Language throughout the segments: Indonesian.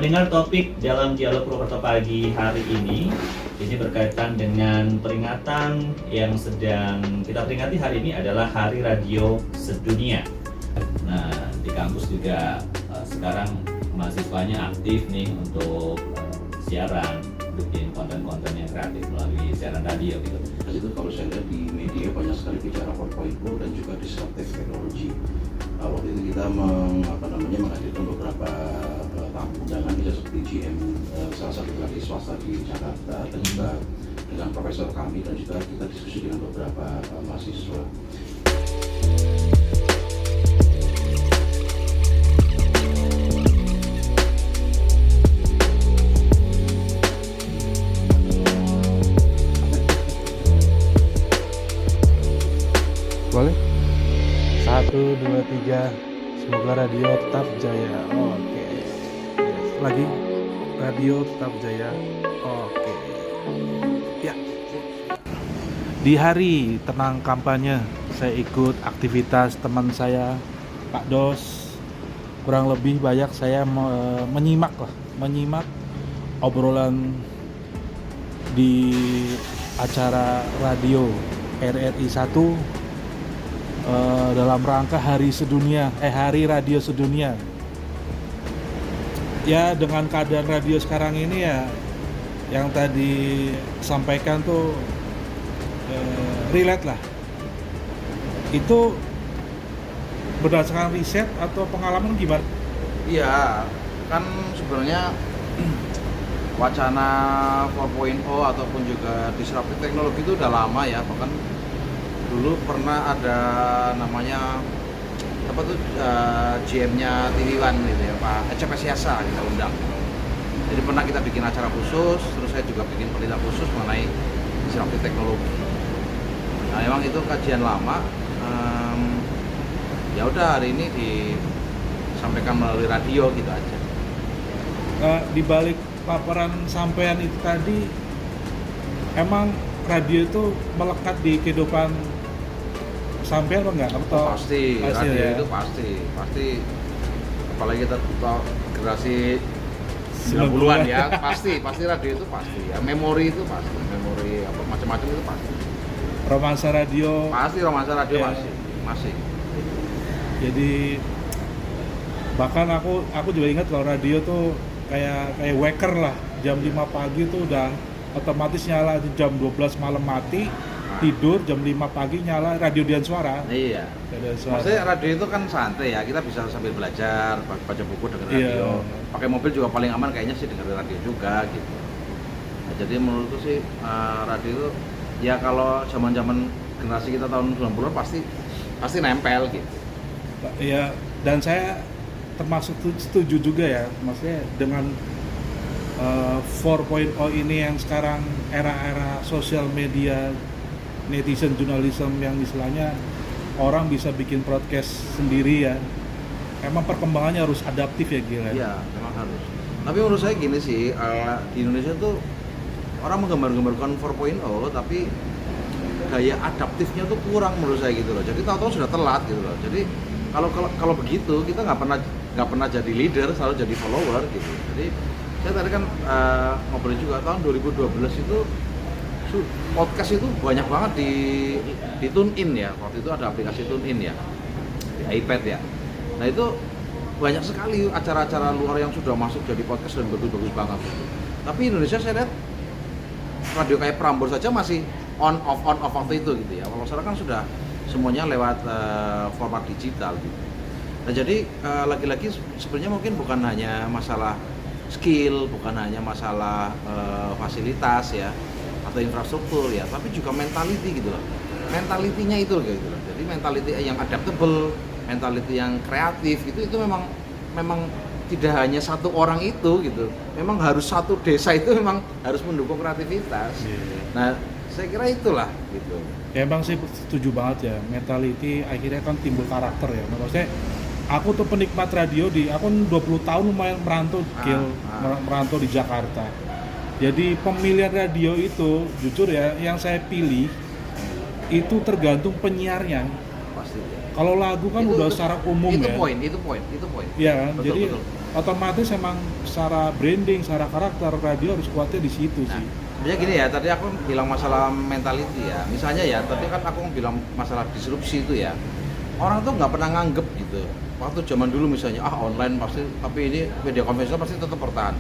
Pendengar, topik dalam dialog Purwokerto pagi hari ini berkaitan dengan peringatan yang sedang kita peringati hari ini adalah Hari Radio Sedunia. Nah, di kampus juga sekarang mahasiswanya aktif nih untuk siaran, bikin konten-konten yang kreatif melalui siaran radio gitu. Itu kalau saya lihat di media banyak sekali bicara 4.0 dan juga disruptive technology. Waktu itu kita menghadirkan beberapa tamu undangan seperti GM salah satu dari swasta di Jakarta dan juga dengan profesor kami, dan juga kita diskusi dengan beberapa mahasiswa. Boleh? 1, 2, 3. Semoga radio tetap jaya. Oke. Lagi. Radio tetap jaya. Oke. Ya. Di hari tenang kampanye, saya ikut aktivitas teman saya, Pak Dos. Kurang lebih banyak saya menyimak obrolan di acara radio RRI 1 dalam rangka Hari Radio Sedunia. Ya, dengan keadaan radio sekarang ini ya, yang tadi sampaikan tuh relate lah. Itu berdasarkan riset atau pengalaman gimana? Iya, kan sebenarnya wacana 4.0 ataupun juga disruptive teknologi itu udah lama ya, bahkan dulu pernah ada namanya GM-nya TV One gitu ya, Pak ECP Siasa, kita undang. Jadi pernah kita bikin acara khusus, terus saya juga bikin penelitian khusus mengenai disruptive teknologi. Nah, memang itu kajian lama. Ya udah, hari ini disampaikan melalui radio gitu aja. Di balik paparan sampean itu tadi, emang radio itu melekat di kehidupan sampean apa enggak? Atau pasti radio ya? itu pasti apalagi kita generasi 90-an ya, pasti radio itu pasti ya, memori itu pasti, memori apa macam-macam itu pasti. Romansa radio ya. masih. Jadi bahkan aku juga ingat kalau radio tuh kayak waker lah, jam 5 pagi tuh udah otomatis nyala, jam 12 malam mati, tidur, jam 5 pagi nyala radio Dian Suara. Iya. Maksudnya radio itu kan santai ya, kita bisa sambil belajar, baca buku dengan radio. Pakai mobil juga paling aman kayaknya sih dengan radio juga gitu. Nah, jadi menurutku sih radio itu ya kalau zaman-zaman generasi kita tahun 90-an pasti nempel gitu. Iya, dan saya termasuk setuju juga ya, maksudnya dengan 4.0 ini yang sekarang era-era sosial media, netizen journalism yang istilahnya orang bisa bikin broadcast sendiri ya. Emang perkembangannya harus adaptif ya, Gil. Iya, memang harus. Tapi menurut saya gini sih, di Indonesia tuh orang menggambar-gambarkan 4.0 tapi gaya adaptifnya tuh kurang menurut saya gitu loh. Jadi tahu-tahu sudah telat gitu loh. Jadi kalau begitu kita nggak pernah jadi leader, selalu jadi follower gitu. Jadi saya tadi kan ngobrol juga tahun 2012 itu podcast itu banyak banget di tune in ya. Waktu itu ada aplikasi tune in ya di iPad ya. Nah itu banyak sekali acara-acara luar yang sudah masuk jadi podcast dan bagus-bagus banget. Tapi Indonesia saya lihat radio kayak Prambors saja masih on off waktu itu gitu ya. Kalau sekarang kan sudah semuanya lewat format digital gitu. Nah jadi lagi-lagi sebenarnya mungkin bukan hanya masalah skill, bukan hanya masalah fasilitas ya atau infrastruktur ya, tapi juga mentality gitu loh. Mentalitinya itu gitu loh. Jadi mentality yang adaptable, mentality yang kreatif itu memang tidak hanya satu orang itu gitu. Memang harus satu desa itu memang harus mendukung kreativitas. Nah, saya kira itulah gitu. Ya emang sih setuju banget ya, mentality akhirnya kan timbul karakter ya. Maksudnya aku tuh penikmat radio, aku 20 tahun lumayan merantau di Jakarta. Jadi pemilihan radio itu jujur ya, yang saya pilih itu tergantung penyiarnya. pasti. Kalau lagu kan udah secara umum itu ya. Itu poin. Iya kan, Betul, jadi betul. otomatis emang secara branding, secara karakter radio harus kuatnya di situ Nah, sih. sebenarnya gini ya, tadi aku bilang masalah mentality ya. Misalnya ya, tadi kan aku bilang masalah disrupsi itu ya. Orang tuh nggak pernah nganggep gitu. Waktu zaman dulu misalnya, online pasti, tapi ini media konvensional pasti tetap bertahan.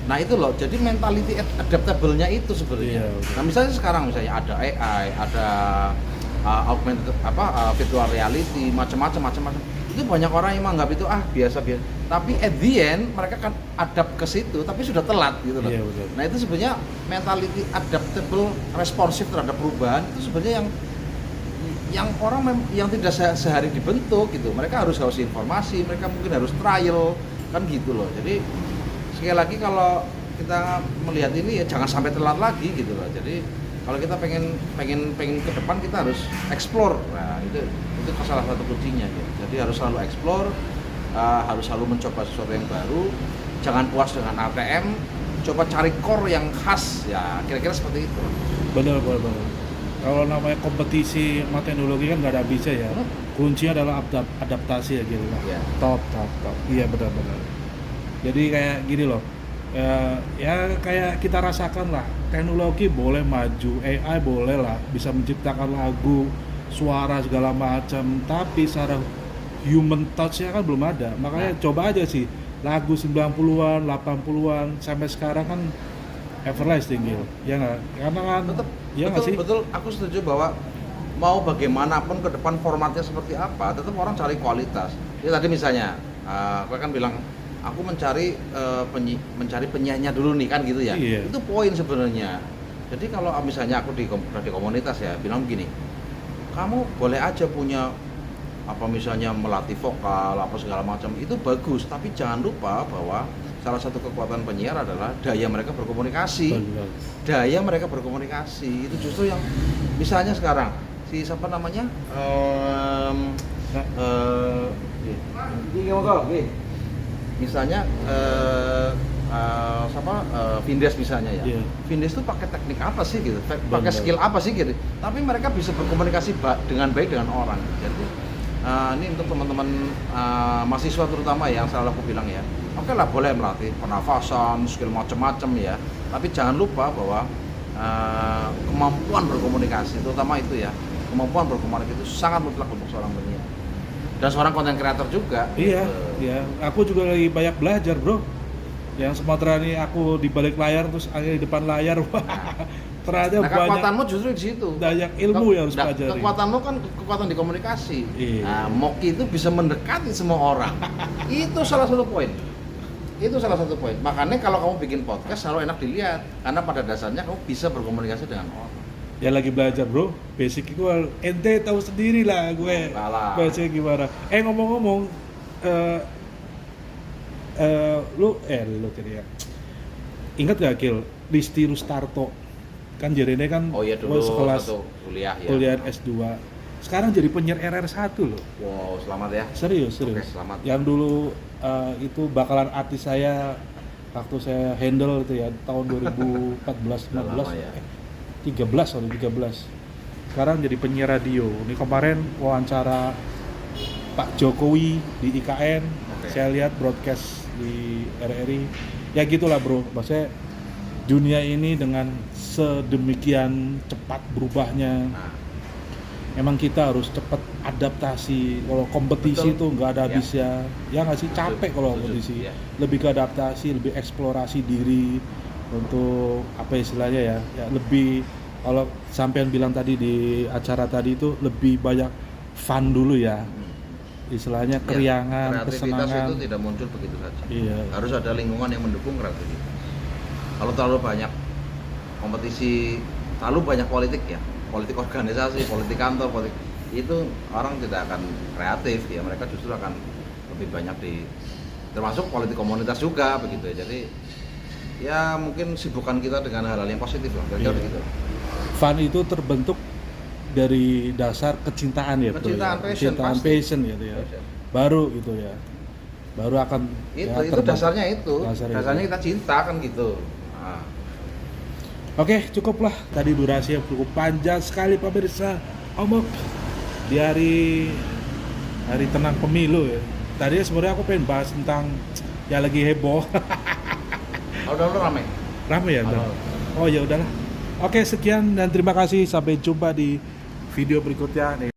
Nah itu loh, jadi mentality adaptable-nya itu sebenarnya. Iya, betul. Nah misalnya sekarang misalnya ada AI, ada augmented virtual reality, macam-macam. Itu banyak orang yang menganggap itu biasa. Tapi at the end mereka kan adapt ke situ, tapi sudah telat gitu loh. Iya, betul. Nah itu sebenarnya mentality adaptable, responsif terhadap perubahan itu sebenarnya yang orang yang tidak sehari dibentuk gitu. Mereka harus informasi, mereka mungkin harus trial kan gitu loh. Jadi sekali lagi kalau kita melihat ini ya jangan sampai telat lagi gitu loh. Jadi kalau kita pengen ke depan kita harus explore. Nah itu salah satu kuncinya gitu. Jadi harus selalu explore, harus selalu mencoba sesuatu yang baru. Jangan puas dengan ATM, coba cari core yang khas ya, kira-kira seperti itu. Bener. Kalau namanya kompetisi sama teknologi kan nggak ada habisnya ya. Kuncinya adalah adaptasi ya gitu lah. Iya. Top. Iya benar. Jadi kayak gini loh. Ya kayak kita rasakan lah. Teknologi boleh maju, AI boleh lah bisa menciptakan lagu, suara segala macam. Tapi secara human touch-nya kan belum ada. Makanya coba aja sih lagu 90-an, 80-an sampai sekarang kan everlasting gitu. Ya nggak? Karena kan Tetap ya nggak sih? betul, aku setuju bahwa mau bagaimanapun ke depan formatnya seperti apa, tetap orang cari kualitas. Ya tadi misalnya, aku kan bilang aku mencari penyanyinya dulu nih kan gitu ya. Iya. Itu poin sebenarnya. Jadi kalau misalnya aku di komunitas ya bilang gini, kamu boleh aja punya apa misalnya melatih vokal apa segala macam itu bagus, tapi jangan lupa bahwa salah satu kekuatan penyiar adalah daya mereka berkomunikasi. Benar. Daya mereka berkomunikasi itu justru yang misalnya sekarang si siapa namanya misalnya Vindes misalnya ya. Iya. Vindes tuh pakai teknik apa sih gitu, pakai Benar. skill apa sih gitu, tapi mereka bisa berkomunikasi dengan baik dengan orang. Jadi ini untuk teman-teman mahasiswa terutama yang selalu aku bilang ya, oke lah boleh melatih pernafasan, skill macam-macam ya, tapi jangan lupa bahwa kemampuan berkomunikasi, terutama itu ya, kemampuan berkomunikasi itu sangat mutlak untuk seorang penyiar dan seorang content creator juga. Iya, gitu. iya. Aku juga lagi banyak belajar, bro. Yang sementara ini aku di balik layar terus akhirnya di depan layar, wah. Ternyata Nah, banyak kekuatanmu justru di situ. banyak ilmu yang harus pelajari. Kekuatanmu kan kekuatan di komunikasi. Iya. Nah, Moki itu bisa mendekati semua orang. Itu salah satu poin. Makanya kalau kamu bikin podcast selalu enak dilihat karena pada dasarnya kamu bisa berkomunikasi dengan orang. Ya lagi belajar, bro. Basic itu ente tahu sendiri lah gue. Alah. Basic gimana? Ngomong-ngomong, lu tadi ya. Ingat gak Kil, Risti Rustarto? Kan Jerene kan Oh iya dulu sekelas satu kuliah ya. kuliah S2. Sekarang jadi penyiar RR1 loh. Wow, selamat ya. Serius. Oke, selamat. Yang dulu itu bakalan artis saya waktu saya handle itu ya tahun 2014 15 lama ya. 13. Sekarang jadi penyiar radio. Ini kemarin wawancara Pak Jokowi di IKN. Oke. Saya lihat broadcast di RRI. Ya gitulah, bro. Maksudnya dunia ini dengan sedemikian cepat berubahnya. Nah, Emang kita harus cepat adaptasi. Kalau kompetisi Betul. itu nggak ada Ya. habisnya. Ya nggak sih, capek kalau Setuju. kompetisi. Ya. Lebih ke adaptasi, lebih eksplorasi diri untuk apa istilahnya ya. Ya lebih kalau sampean bilang tadi di acara tadi itu lebih banyak fun dulu ya. Istilahnya keriangan, kreativitas kesenangan. itu tidak muncul begitu saja. Iya. Harus ada lingkungan yang mendukung kreativitas. Kalau terlalu banyak kompetisi, terlalu banyak politik ya, politik organisasi, politik kantor, politik itu orang tidak akan kreatif ya, mereka justru akan lebih banyak termasuk politik komunitas juga begitu ya. Jadi ya mungkin sibukan kita dengan hal-hal yang positif lah, kira-kira Iya. begitu. Fun itu terbentuk dari dasar kecintaan ya, bro. Kecintaan, Ya. passion, Kecintaan, pasti. passion gitu ya. Baru gitu ya. Baru akan Itu terbentuk. dasarnya itu, Dasar itu. dasarnya kita cinta kan gitu. Nah, Oke, cukuplah. Tadi durasi yang cukup panjang sekali pemirsa. Omok di hari tenang pemilu ya. Tadi sebenarnya aku pengen bahas tentang ya lagi heboh. Udah rame. Rame ya udah. Oh ya udahlah. Oke, sekian dan terima kasih, sampai jumpa di video berikutnya nih.